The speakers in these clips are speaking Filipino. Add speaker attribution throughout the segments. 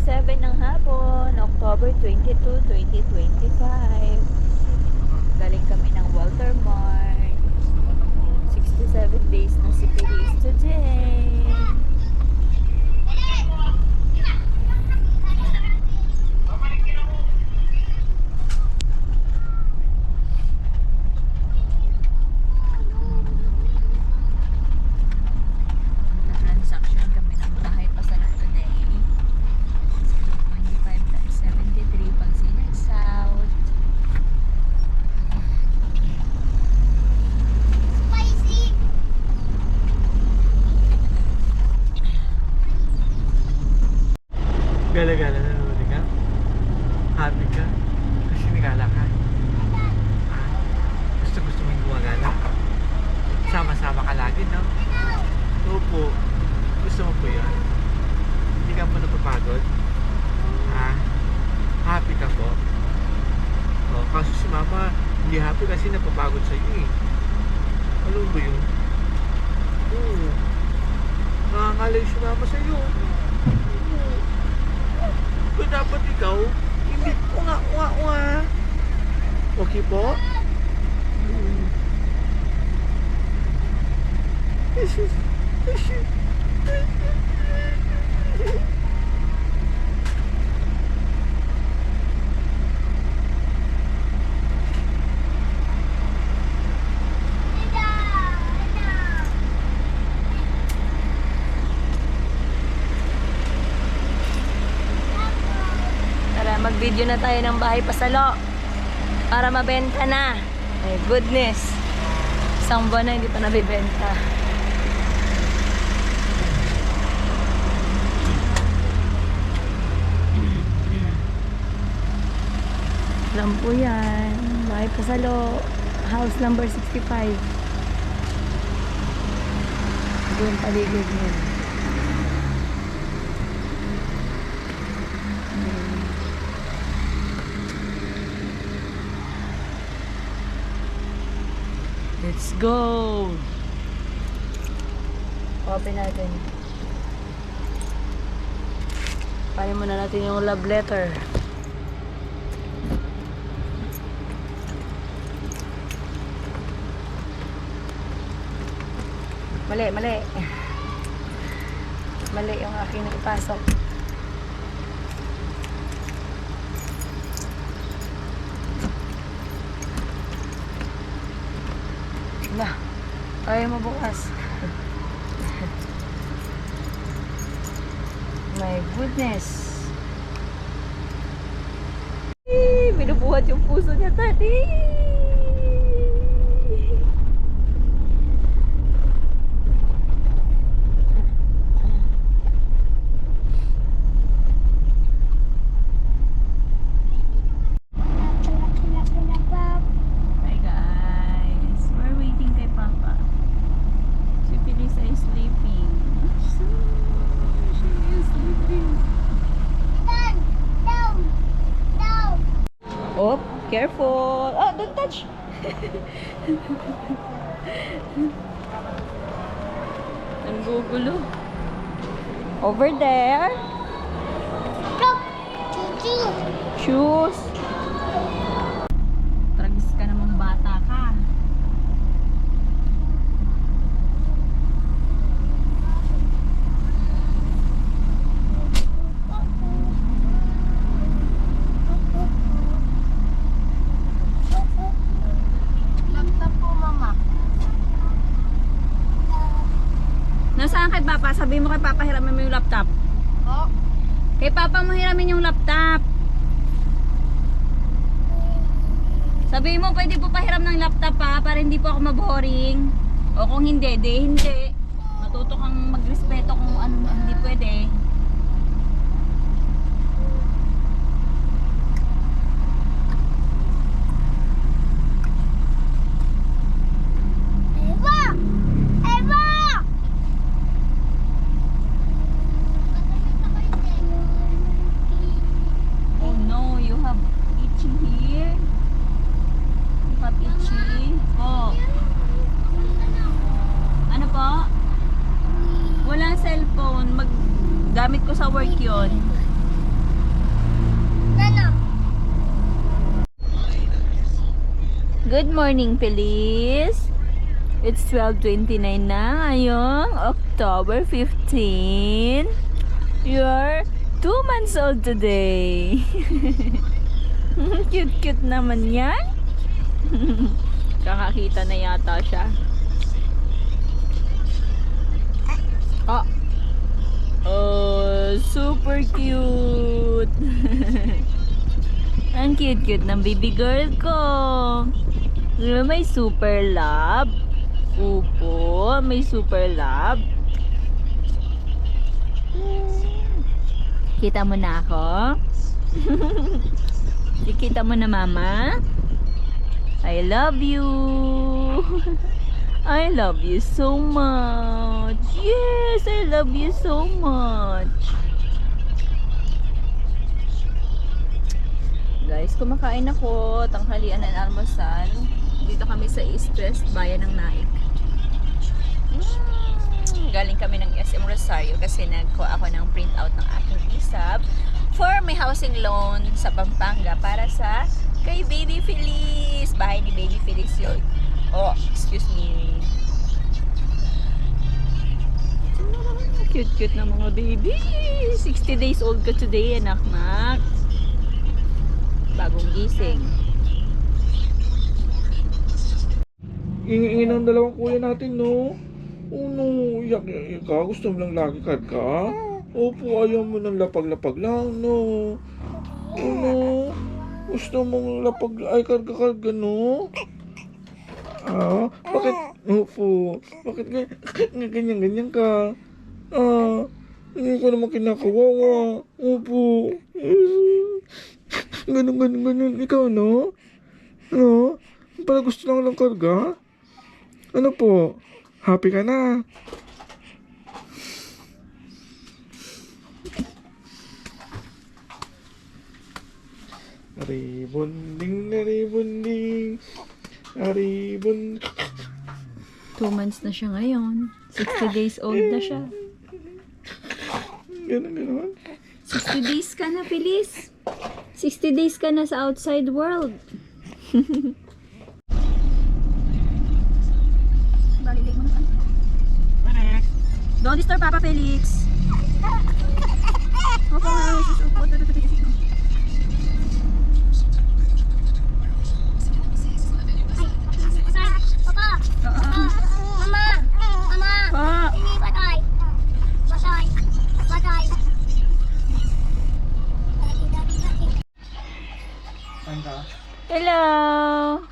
Speaker 1: 6:57 ng hapon, October 22, 2025. Galing kami ng Walter Mart. 67 days na si Feliz today. Transaction kami ng bahay pasalan today. 25 times 73 Pagsinan South.
Speaker 2: Spicy.
Speaker 3: Gala-gala na naman ka? Happy ka? Kasi nagala ka? Gusto mo yung gumagala? Sama-sama ka lagi, no? Opo. Gusto mo po yun? Hindi ka po napapagod? Ha? Happy ka po? Oh, kaso si mama hindi happy kasi napapagod sa'yo eh. Ano ba yun? Oo. Nangangalay si mama sa'yo. Pero dapat ikaw, hindi unga. Okay po?
Speaker 1: Tara, mag-video na tayo ng bahay pasalo para mabenta na. My goodness. Isang buwan na hindi pa nabibenta. Alam po yan. Bahay pasalo. House number 65. Ito yung paligid niya. Let's go! Open natin. Panin muna natin yung love letter. Mali. Mali yung aking naipasok. Na, kaya mo bukas. My goodness. Binubuhat yung puso niya, tati. Hi guys, we're waiting kay Papa. Si Felisa is sleeping. So, she is sleeping. Oh, careful. Oh, don't touch. Ang gugulo. Over there. Shoes. Tragis ka namang bata ka.
Speaker 2: Laptop po, mama.
Speaker 1: Nasaan kay Papa? Sabihin mo kay Papa, hiramin mo yung laptop.
Speaker 2: Oh.
Speaker 1: Kay Papa mo hiramin yung laptop. Sabihin mo, pwede po pahiram ng laptop pa para hindi po ako maboring. O kung hindi, hindi. Matuto kang magrespeto kung ano, hindi pwede. Oh no, you have itchy here. You have itchy. Oh. Ano po? Walang cellphone. Gamit ko sa work yon. Good morning, Feliz. It's 12:29 na ngayong October 15. You're 2 months old today. Cute-cute naman yan. Kakakita na yata siya. Oh, super cute. Ang cute-cute ng baby girl ko. May super love. Upo, may super love. Kita mo na ako? Kita mo na mama? I love you. I love you so much. Yes, I love you so much. Guys, kumakain ako. Tanghalian ng almusal. Dito kami sa East West, bayan ng Naik. Galing kami ng SM Rosario kasi nagkuha ako ng printout ng aking visa for my housing loan sa Pampanga para sa kay Baby Feliz. Bahay ni Baby Feliz yun. Oh, excuse me. Cute-cute na mga baby. 60 days old ka today, anak-nak. Bagong gising.
Speaker 3: Ingi-ingi ng dalawang kuya natin, no? Oh, no. Iyak ka? Gusto mo lang lagi ka? Opo, ayaw mo ng lapag-lapag lang, no? Oh, no. Gusto mong lapag... Ay, karga, no? Ah, bakit? Opo. Bakit ganyan ka? Ah, hindi ko naman kinakawawa. Opo. Ganun. Ikaw, no? No? Para gusto lang karga? Ano po? Happy ka na? Aribunding.
Speaker 1: 2 months na siya ngayon. 60 days old na siya.
Speaker 3: Ganun.
Speaker 1: 60 days ka na, Feliz. 60 days ka na sa outside world. Balilig mo na. Don't disturb Papa Felix. Opo nga. Hello.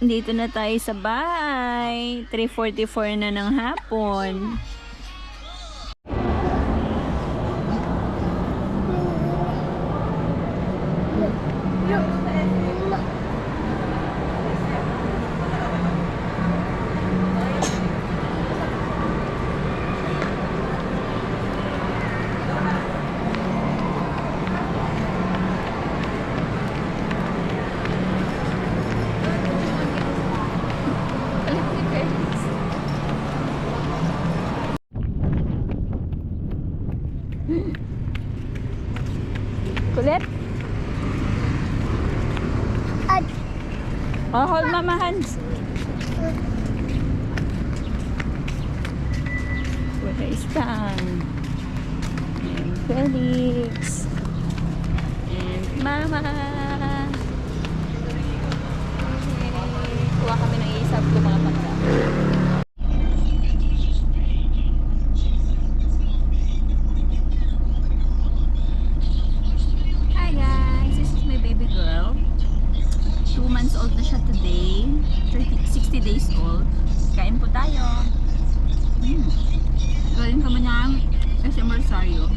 Speaker 1: Dito na tayo sa bahay. 3:44 na ng hapon. Kulit? Oh, hold mama hands. Where is Tang? And Felix. And mama. Kuha kami ng isap ko mga panda. Hi guys, this is my baby girl. 2 months old na siya today. 60 days old. Kain po tayo. Galing kami ng SM Rosario.